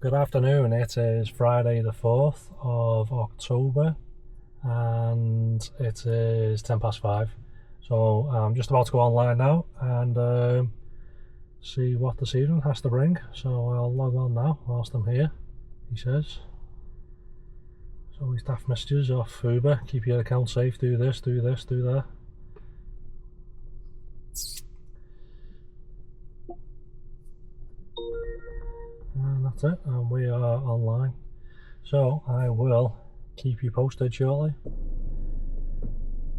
Good afternoon, it is Friday the 4th of October and it is 10 past 5. So I'm just about to go online now and see what this evening has to bring. So I'll log on now whilst I'm here, he says. So his daft messages off Uber, keep your account safe, do this, do this, do that. And that's it, and we are online. So I will keep you posted shortly.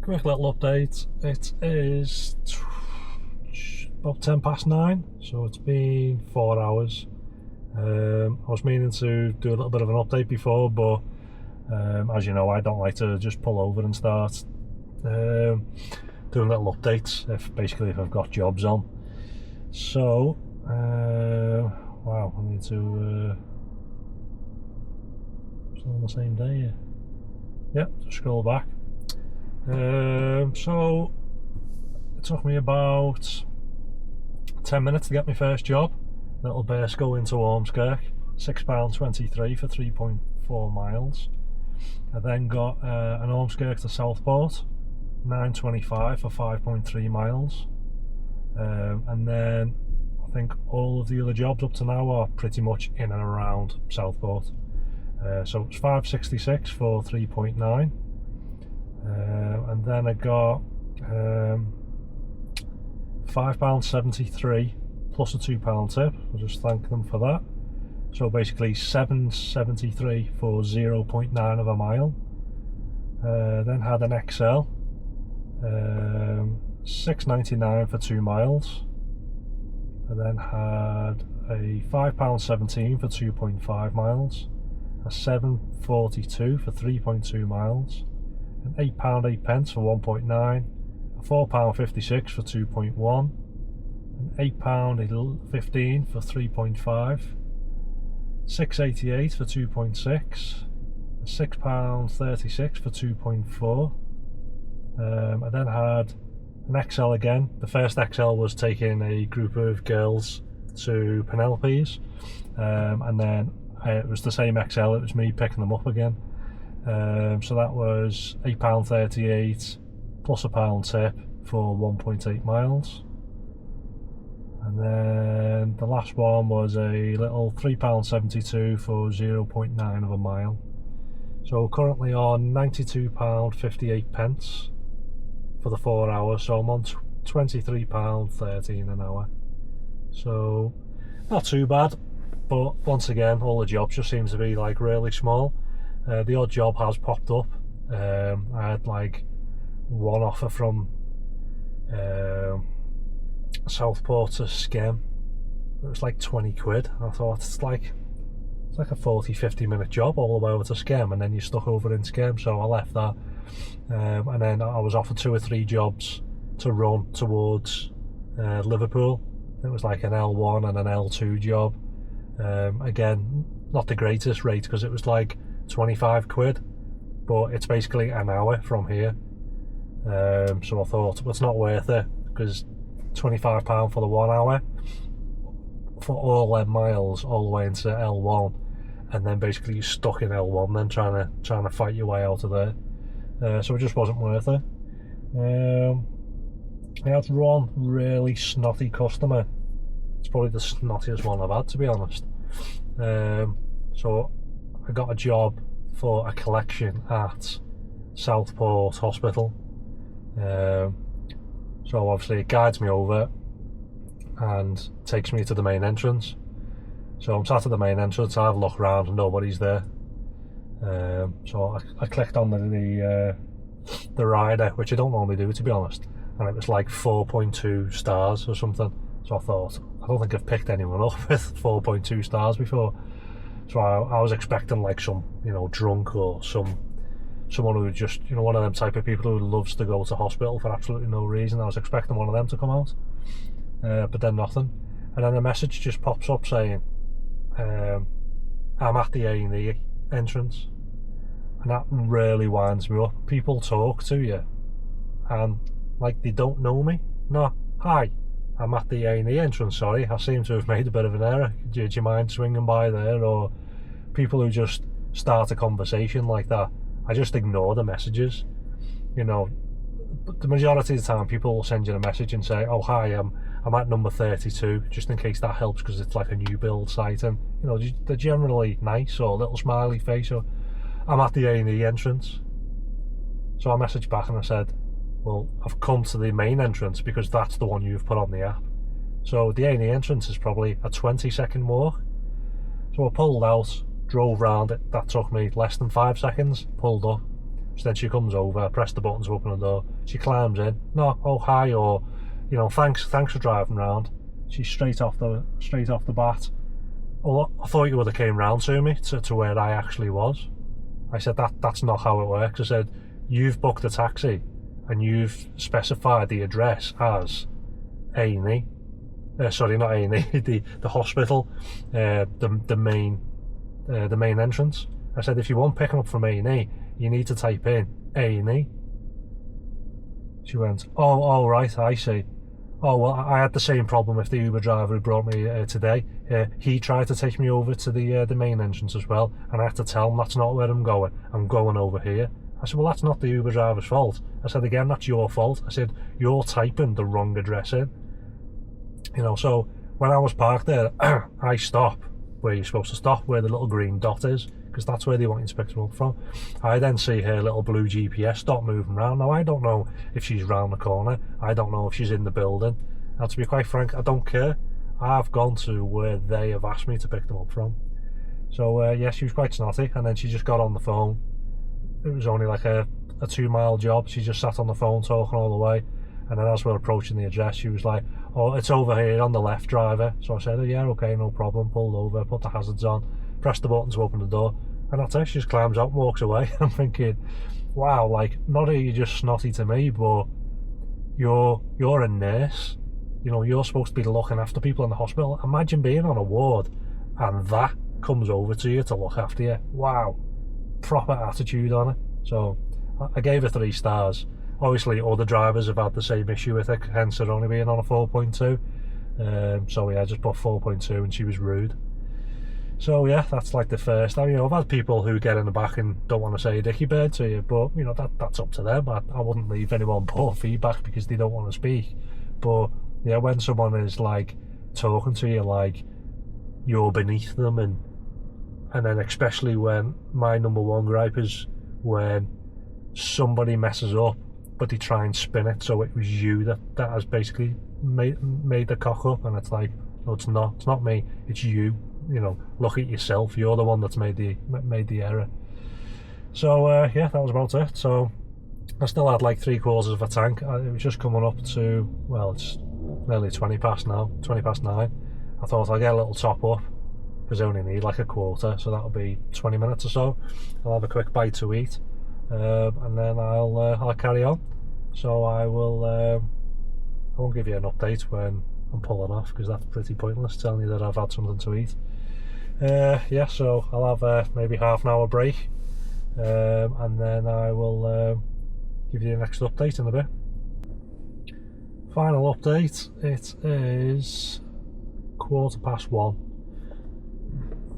Quick little update, it is about 10 past 9, so it's been 4 hours. I was meaning to do a little bit of an update before, but as you know, I don't like to just pull over and start doing little updates if I've got jobs on. So wow, I need to still on the same day here. Yep, just scroll back. So it took me about 10 minutes to get my first job. Little base going to Ormskirk, £6.23 for 3.4 miles. I then got an Ormskirk to Southport, £9.25 for 5.3 miles. And then I think all of the other jobs up to now are pretty much in and around Southport. So it's £5.66 for 3.9. And then I got £5.73 plus a £2 tip. I'll just thank them for that. So basically £7.73 for 0.9 of a mile. Then had an XL, £6.99 for 2 miles. I then had a £5.17 for 2.5 miles, a £7.42 for 3.2 miles, an £8.08 for 1.9, a £4.56 for 2.1, an £8.15 for 3.5, £6.88 for 2.6, a £6.36 for 2.4. I then had an XL again. The first XL was taking a group of girls to Penelope's, and then it was the same XL, it was me picking them up again. So that was £8.38 plus a £1 tip for 1.8 miles. And then the last one was a little £3.72 for 0.9 of a mile. So currently on £92.58 for the 4 hours, so I'm on £23.13 an hour. So not too bad, but once again all the jobs just seem to be like really small. The odd job has popped up. I had like one offer from Southport to Skem. It was like 20 quid. I thought it's like a 40-50 minute job all the way over to Skem, and then you're stuck over in Skem, so I left that. And then I was offered 2 or 3 jobs to run towards Liverpool. It was like an L1 and an L2 job. Again, not the greatest rate because it was like 25 quid, but it's basically an hour from here. So I thought, well, it's not worth it because £25 for the 1 hour for all them miles all the way into L1, and then basically you're stuck in L1 then trying to fight your way out of there. So it just wasn't worth it. I had one really snotty customer. It's probably the snottiest one I've had, to be honest. So I got a job for a collection at Southport Hospital. So obviously it guides me over and takes me to the main entrance. So I'm sat at the main entrance, I have a look around and nobody's there. So I clicked on the rider, which I don't normally do, to be honest, and it was like 4.2 stars or something. So I thought, I don't think I've picked anyone up with 4.2 stars before. So I was expecting like some, drunk or someone who just, one of them type of people who loves to go to hospital for absolutely no reason. I was expecting one of them to come out, but then nothing. And then a message just pops up saying, I'm at the A&E entrance. And that really winds me up. People talk to you and like they don't know me. No, hi, I'm at the A&E entrance, sorry, I seem to have made a bit of an error. Do you mind swinging by there? Or people who just start a conversation like that, I just ignore the messages. You know, the majority of the time people will send you a message and say, oh hi, I'm at number 32, just in case that helps, because it's like a new build site, and you know, they're generally nice, or a little smiley face, or I'm at the A&E entrance. So I messaged back and I said, well, I've come to the main entrance because that's the one you've put on the app. So the A&E entrance is probably a 20-second walk. So I pulled out, drove round it, that took me less than 5 seconds, pulled up. So then she comes over, pressed the button to open the door, she climbs in, no, oh hi, or you know, thanks for driving round. She's straight off the bat, oh, I thought you would have came round to me, to where I actually was. I said, that's not how it works. I said, you've booked a taxi and you've specified the address as A&E, sorry, not A&E, the hospital, the main entrance. I said, if you want picking up from A&E, you need to type in A&E. She went, oh right, I see. Oh well, I had the same problem with the Uber driver who brought me today. He tried to take me over to the main entrance as well, and I had to tell him that's not where I'm going over here. I said, well, that's not the Uber driver's fault. I said, again, that's your fault. I said, you're typing the wrong address in. You know, so when I was parked there, I stop where you're supposed to stop, where the little green dot is, because that's where they want you to pick them up from. I then see her little blue GPS dot moving around. Now, I don't know if she's round the corner. I don't know if she's in the building. Now, to be quite frank, I don't care. I've gone to where they have asked me to pick them up from. So, yeah, she was quite snotty, and then she just got on the phone. It was only like a 2-mile job. She just sat on the phone talking all the way, and then as we're approaching the address, she was like, oh, it's over here on the left, driver. So I said, oh, yeah, okay, no problem. Pulled over, put the hazards on, pressed the button to open the door, and that's it. She just climbs out and walks away. I'm thinking, wow, like, not are you just snotty to me, but you're a nurse. You know, you're supposed to be looking after people in the hospital. Imagine being on a ward and that comes over to you to look after you. Wow, proper attitude on it. So I gave her 3 stars. Obviously other drivers have had the same issue with it, hence it only being on a 4.2. So yeah, I just put 4.2 and she was rude. So yeah, that's like the first. I mean, I've had people who get in the back and don't want to say a dicky bird to you, but you know, that's up to them. I wouldn't leave anyone poor feedback because they don't want to speak. But yeah, when someone is like talking to you like you're beneath them, and then especially when my number one gripe is when somebody messes up but they try and spin it so it was you that has basically made the cock up, and it's like, no, it's not me, it's you. You know, look at yourself, you're the one that's made the error. So yeah, that was about it. So I still had like 3/4 of a tank. It was just coming up to, well, it's nearly 20 past now, 20 past 9. I thought I'll get a little top up because I only need like a quarter, so that'll be 20 minutes or so. I'll have a quick bite to eat, and then I'll carry on. So I won't give you an update when I'm pulling off, because that's pretty pointless telling you that I've had something to eat. Yeah, so I'll have maybe half an hour break, and then I will give you the next update in a bit. Final update, it is 1:15.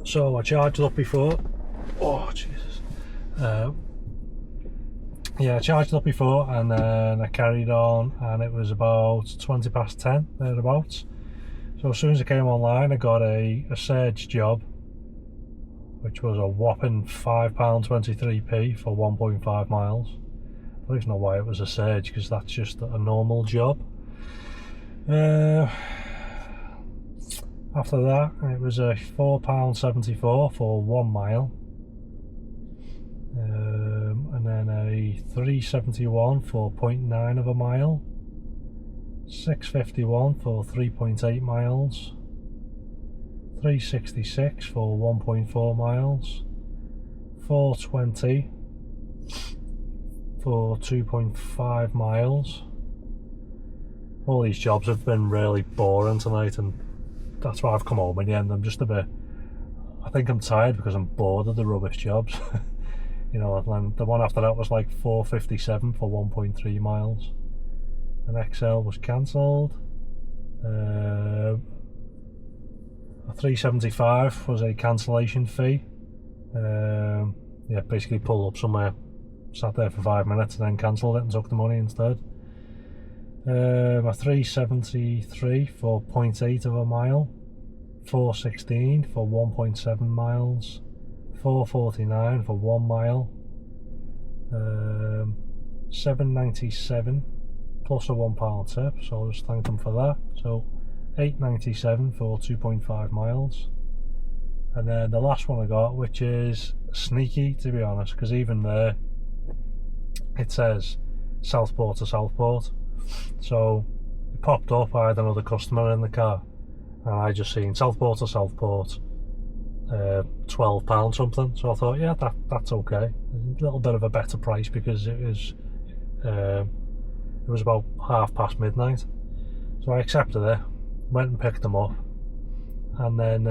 So I charged up before. Oh Jesus. Yeah, I charged up before, and then I carried on, and it was about 20 past 10 thereabouts. So as soon as I came online, I got a surge job, which was a whopping £5.23p for 1.5 miles. I don't even know why it was a surge, because that's just a normal job. After that, it was a £4.74 for 1 mile, and then a £3.71 for 0.9 of a mile, £6.51 for 3.8 miles, £3.66 for 1.4 miles, £4.20 for 2.5 miles. All these jobs have been really boring tonight, and that's why I've come home in the end. I'm just a bit, I think I'm tired because I'm bored of the rubbish jobs. You know, and the one after that was like £4.57 for 1.3 miles. An XL was cancelled. A £3.75 was a cancellation fee. Yeah, basically pulled up somewhere, sat there for 5 minutes and then cancelled it and took the money instead. A £3.73 for 0.8 of a mile, £4.16 for 1.7 miles, £4.49 for 1 mile, £7.97 plus a £1 tip, so I'll just thank them for that. So £8.97 for 2.5 miles. And then the last one I got, which is sneaky to be honest, because even there it says Southport to Southport. So it popped up, I had another customer in the car and I just seen Southport to Southport, £12 something. So I thought, yeah, that's okay. A little bit of a better price because it was about midnight. So I accepted it, went and picked them up, and then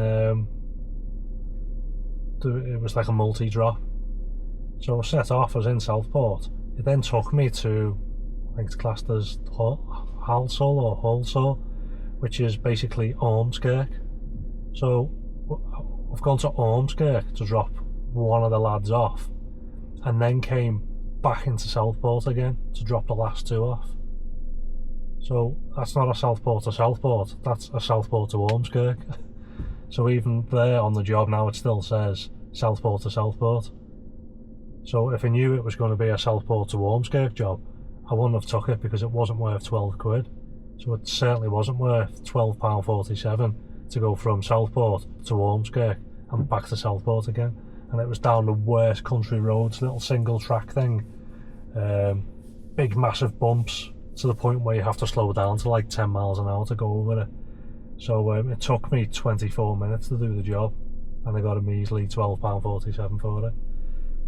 it was like a multi-drop. So I set off, I was in Southport. It then took me to, I think it's classed as Halsall, which is basically Ormskirk. So I've gone to Ormskirk to drop one of the lads off, and then came back into Southport again to drop the last two off. So that's not a Southport to Southport, that's a Southport to Ormskirk. So even there on the job now it still says Southport to Southport. So if I knew it was going to be a Southport to Ormskirk job, I wouldn't have took it because it wasn't worth 12 quid. So it certainly wasn't worth £12.47 to go from Southport to Ormskirk and back to Southport again. And it was down the worst country roads, little single track thing, big massive bumps to the point where you have to slow down to like 10 miles an hour to go over it. So it took me 24 minutes to do the job and I got a measly £12.47 for it.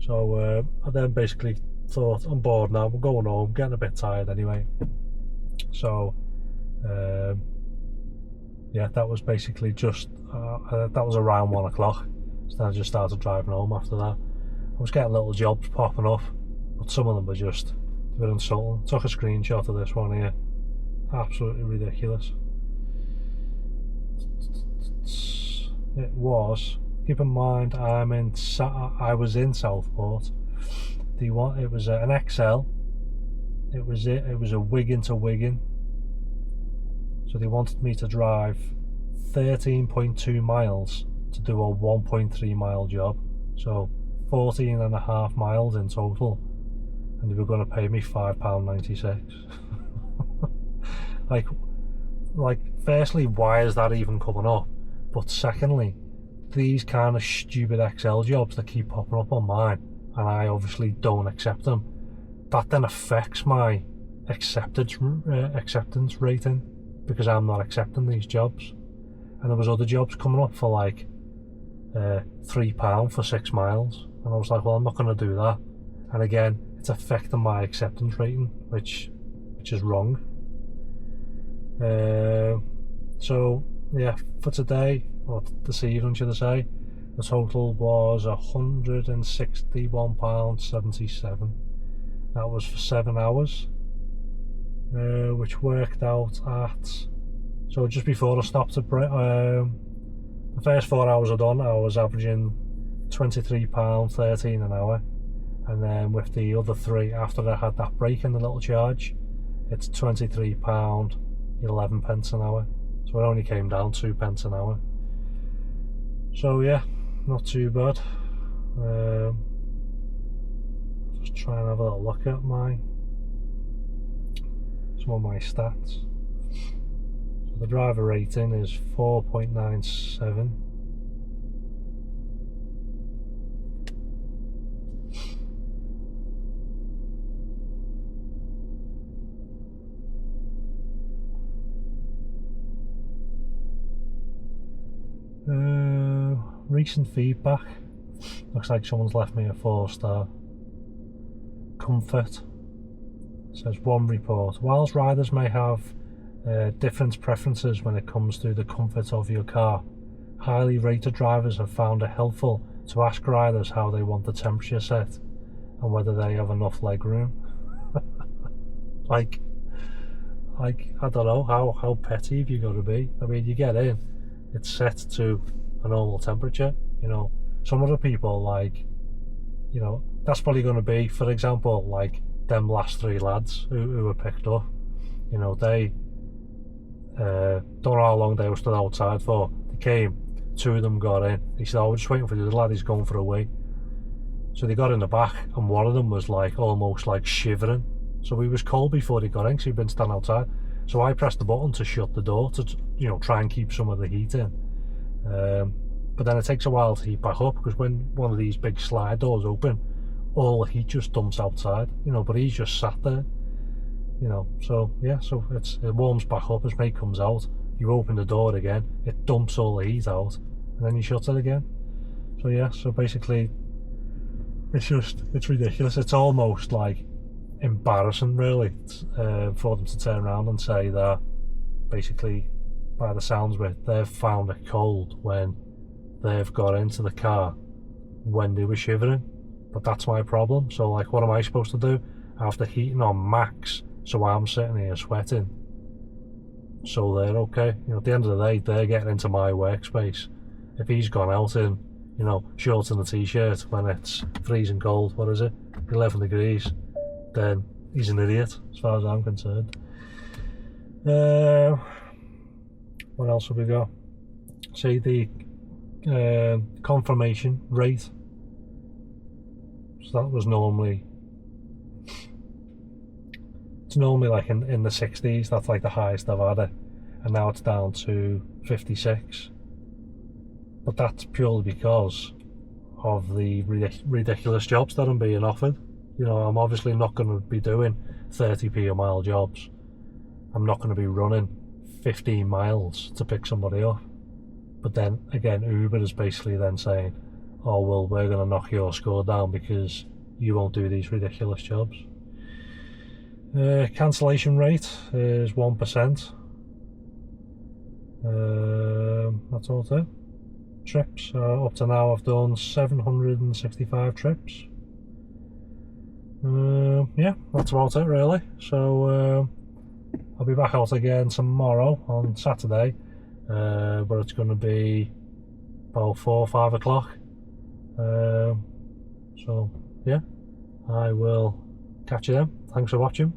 So I then basically thought, I'm bored now, we're going home, getting a bit tired anyway. So yeah, that was basically just, that was around 1 o'clock. So then I just started driving home after that. I was getting little jobs popping up, but some of them were just a bit insulting. Took a screenshot of this one here. Absolutely ridiculous. It was, keep in mind, I was in Southport. It was an XL. It was a Wigan to Wigan. So they wanted me to drive 13.2 miles to do a 1.3 mile job. So 14.5 miles in total. And they were going to pay me £5.96. like, firstly, why is that even coming up? But secondly, these kind of stupid XL jobs that keep popping up on mine, and I obviously don't accept them, that then affects my acceptance rating, because I'm not accepting these jobs. And there was other jobs coming up for like £3 for 6 miles, and I was like, well, I'm not going to do that. And again, it's affecting my acceptance rating, which is wrong. So yeah, for today, or this evening should I say, the total was £161.77. That was for 7 hours, which worked out at, so just before I stopped at break, the first 4 hours I done, I was averaging £23.13 an hour, and then with the other 3, after I had that break in the little charge, it's £23.11 an hour. So it only came down 2p an hour. So yeah, not too bad. Just try and have a little look at some of my stats. So the driver rating is 4.97. Recent feedback, looks like someone's left me a 4-star. Comfort, says one report, whilst riders may have different preferences when it comes to the comfort of your car, highly rated drivers have found it helpful to ask riders how they want the temperature set and whether they have enough leg room. like like, I don't know, how petty have you got to be? I mean, you get in, it's set to a normal temperature, you know. Some other people, like, you know, that's probably going to be, for example, like them last 3 lads who were picked up, you know, they don't know how long they were stood outside for. They came, 2 of them got in. He said, "Oh, we're just waiting for the other lad, he's going for a wee." So they got in the back, and one of them was like almost like shivering. So he was cold before he got in because he'd been standing outside. So I pressed the button to shut the door to, you know, try and keep some of the heat in. But then it takes a while to heat back up, because when one of these big slide doors open, all the heat just dumps outside, you know, but he's just sat there, you know. So yeah, so it warms back up as mate comes out. You open the door again, it dumps all the heat out, and then you shut it again. So yeah, so basically it's ridiculous. It's almost like embarrassing, really, for them to turn around and say that basically, by the sounds of it, they've found it cold when they've got into the car when they were shivering. But that's my problem. So like, what am I supposed to do after heating on max, so I'm sitting here sweating, so they're okay? You know, at the end of the day, they're getting into my workspace. If he's gone out in, you know, shorts and a t-shirt when it's freezing cold, what is it, 11 degrees, then he's an idiot as far as I'm concerned. What else have we got? See, the confirmation rate, so that was normally, it's normally like in the 60s. That's like the highest I've had it, and now it's down to 56. But that's purely because of the ridiculous jobs that I'm being offered. You know, I'm obviously not going to be doing 30p a mile jobs. I'm not going to be running 15 miles to pick somebody up. But then again, Uber is basically then saying, "Oh well, we're going to knock your score down because you won't do these ridiculous jobs." Cancellation rate is 1%. That's all it is. Trips, up to now I've done 765 trips. Yeah, that's about it really. So I'll be back out again tomorrow on Saturday, but it's going to be about 4 or 5 o'clock. So yeah, I will catch you then. Thanks for watching.